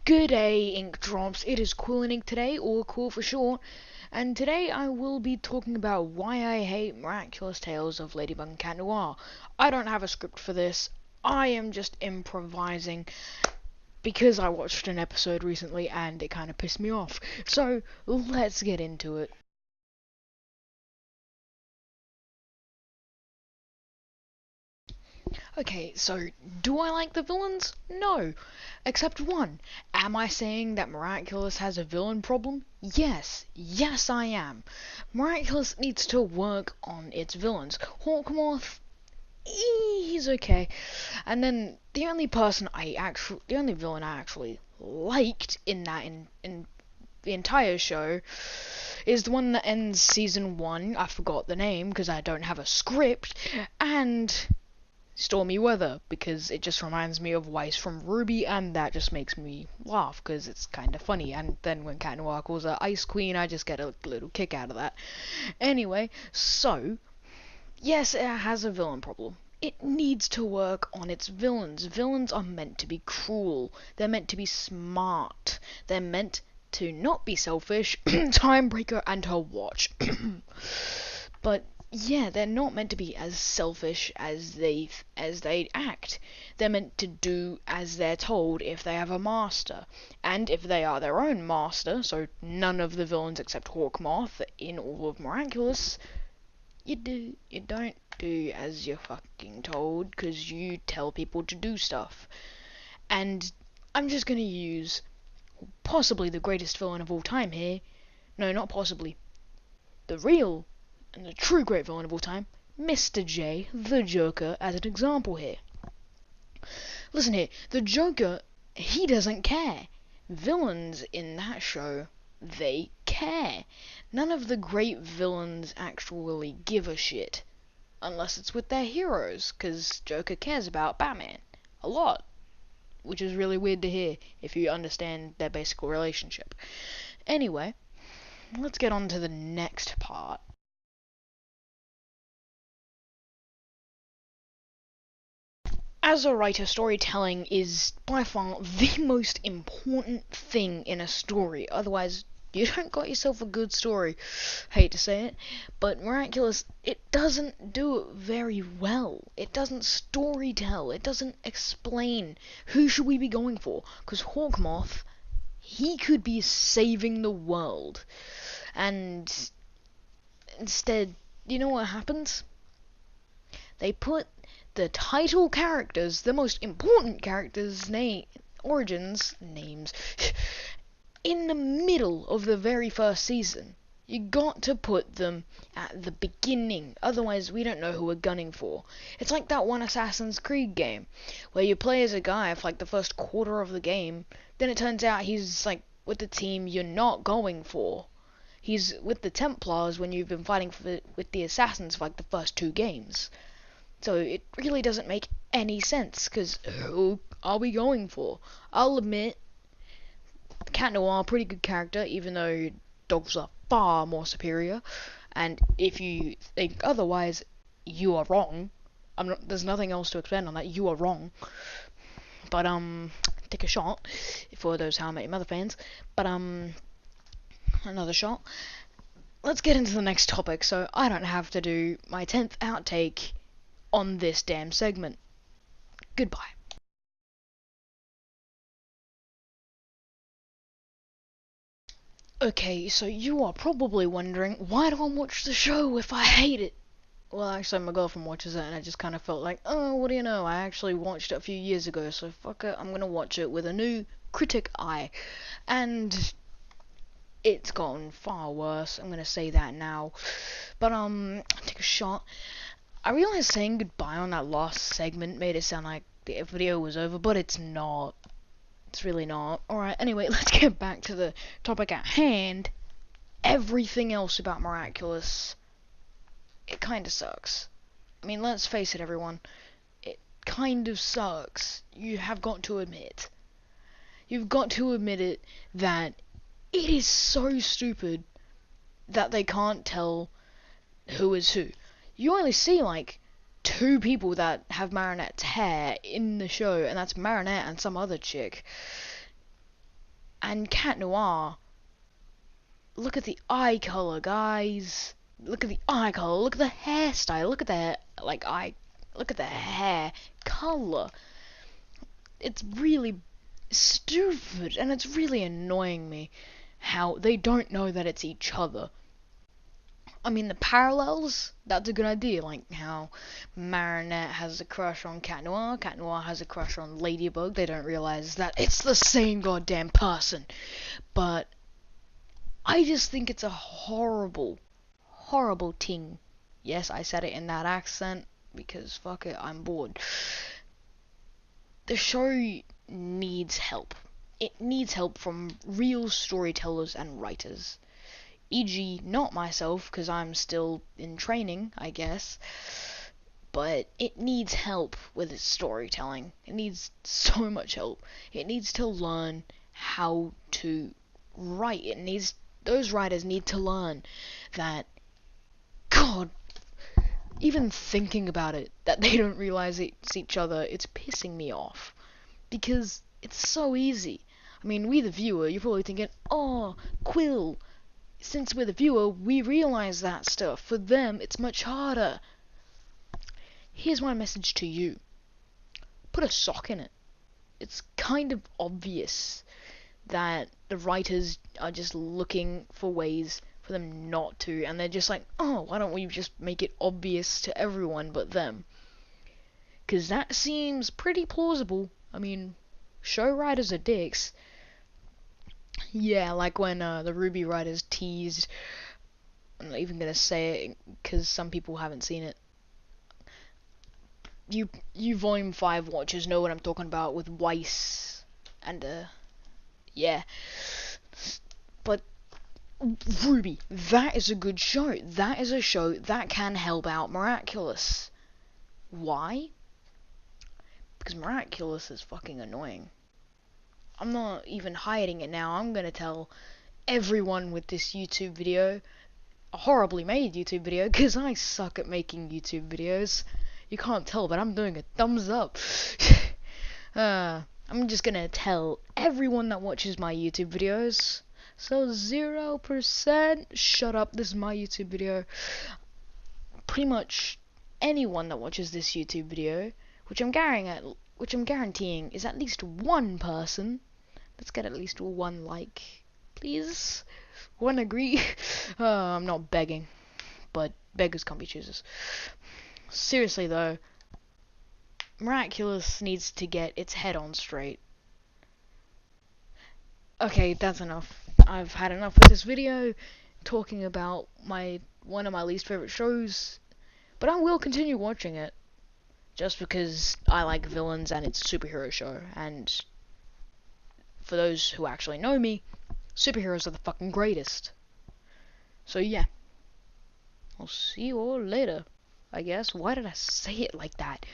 Good day, Ink Drops. It is Quill and Ink today, or Quill for short, and today I will be talking about why I hate Miraculous Tales of Ladybug and Cat Noir. I don't have a script for this. I am just improvising because I watched an episode recently and it kind of pissed me off. So let's get into it. Okay, so do I like the villains? No, except one. Am I saying that Miraculous has a villain problem? Yes I am. Miraculous needs to work on its villains. Hawkmoth, he's okay. And then the only villain I actually liked in the entire show is the one that ends season 1. I forgot the name because I don't have a script, and Stormy Weather, because it just reminds me of Weiss from Ruby, and that just makes me laugh because it's kind of funny. And then when Cat Noir calls her Ice Queen, I just get a little kick out of that. Anyway, so yes, it has a villain problem. It needs to work on its villains. Villains are meant to be cruel. They're meant to be smart. They're meant to not be selfish. Timebreaker and her watch. But yeah, they're not meant to be as selfish as they act. They're meant to do as they're told if they have a master. And if they are their own master, so none of the villains except Hawkmoth in all of Miraculous, you don't do as you're fucking told, because you tell people to do stuff. And I'm just gonna use possibly the greatest villain of all time here. No, not possibly. The real and the true great villain of all time, Mr. J, the Joker, as an example here. Listen here, the Joker, he doesn't care. Villains in that show, they care. None of the great villains actually give a shit. Unless it's with their heroes, because Joker cares about Batman. A lot. Which is really weird to hear, if you understand their basic relationship. Anyway, let's get on to the next part. As a writer, storytelling is by far the most important thing in a story. Otherwise, you don't got yourself a good story. Hate to say it, but Miraculous, it doesn't do it very well. It doesn't storytell. It doesn't explain who should we be going for. Because Hawkmoth, he could be saving the world. And instead, you know what happens? They put the title characters, the most important characters' origins, names, in the middle of the very first season. You got to put them at the beginning, otherwise we don't know who we're gunning for. It's like that one Assassin's Creed game, where you play as a guy for like the first quarter of the game, then it turns out he's like with the team you're not going for. He's with the Templars when you've been fighting with the Assassins for like the first 2 games. So it really doesn't make any sense, because who are we going for? I'll admit, Cat Noir, pretty good character, even though dogs are far more superior. And if you think otherwise, you are wrong. There's nothing else to expand on that. You are wrong. But take a shot for those How I Met Your Mother fans. But another shot. Let's get into the next topic, so I don't have to do my 10th outtake on this damn segment. Goodbye. Okay, so you are probably wondering, why do I watch the show if I hate it? Well, actually, my girlfriend watches it, and I just kind of felt like, oh, what do you know, I actually watched it a few years ago, so fuck it, I'm gonna watch it with a new critic eye. And it's gotten far worse, I'm gonna say that now. But, take a shot. I realized saying goodbye on that last segment made it sound like the video was over, but it's not. It's really not. Alright, anyway, let's get back to the topic at hand. Everything else about Miraculous, it kinda sucks. I mean, let's face it, everyone. It kind of sucks. You have got to admit. You've got to admit it, that it is so stupid that they can't tell who is who. You only see like 2 people that have Marinette's hair in the show, and that's Marinette and some other chick. And Cat Noir, look at the eye color, guys. Look at the eye color. Look at the hairstyle. Look at the Look at the hair color. It's really stupid, and it's really annoying me how they don't know that it's each other. I mean, the parallels, that's a good idea, like how Marinette has a crush on Cat Noir has a crush on Ladybug. They don't realize that it's the same goddamn person. But I just think it's a horrible, horrible thing. Yes, I said it in that accent, because fuck it, I'm bored. The show needs help. It needs help from real storytellers and writers. E.g., not myself, because I'm still in training, I guess. But it needs help with its storytelling. It needs so much help. It needs to learn how to write. Those writers need to learn that, God, even thinking about it, that they don't realize it's each other, it's pissing me off. Because it's so easy. I mean, we the viewer, you're probably thinking, oh, Quill. Since we're the viewer, we realize that stuff. For them, it's much harder. Here's my message to you. Put a sock in it. It's kind of obvious that the writers are just looking for ways for them not to, and they're just like, oh, why don't we just make it obvious to everyone but them? Because that seems pretty plausible. I mean, show writers are dicks. Yeah, like when the Ruby writers teased, I'm not even gonna say it because some people haven't seen it. You Volume 5 watchers know what I'm talking about with Weiss and yeah. But Ruby, that is a good show. That is a show that can help out Miraculous. Why? Because Miraculous is fucking annoying. I'm not even hiding it now. I'm gonna tell everyone with this YouTube video, a horribly made YouTube video, because I suck at making YouTube videos. You can't tell, but I'm doing a thumbs up. I'm just gonna tell everyone that watches my YouTube videos. So 0%, shut up, this is my YouTube video. Pretty much anyone that watches this YouTube video, which I'm guaranteeing is at least one person. Let's get at least one like, please. One agree. I'm not begging, but beggars can't be choosers. Seriously though, Miraculous needs to get its head on straight. Okay, that's enough. I've had enough with this video, talking about one of my least favorite shows, but I will continue watching it, just because I like villains and it's a superhero show, and for those who actually know me, superheroes are the fucking greatest. So yeah, I'll see you all later, I guess. Why did I say it like that?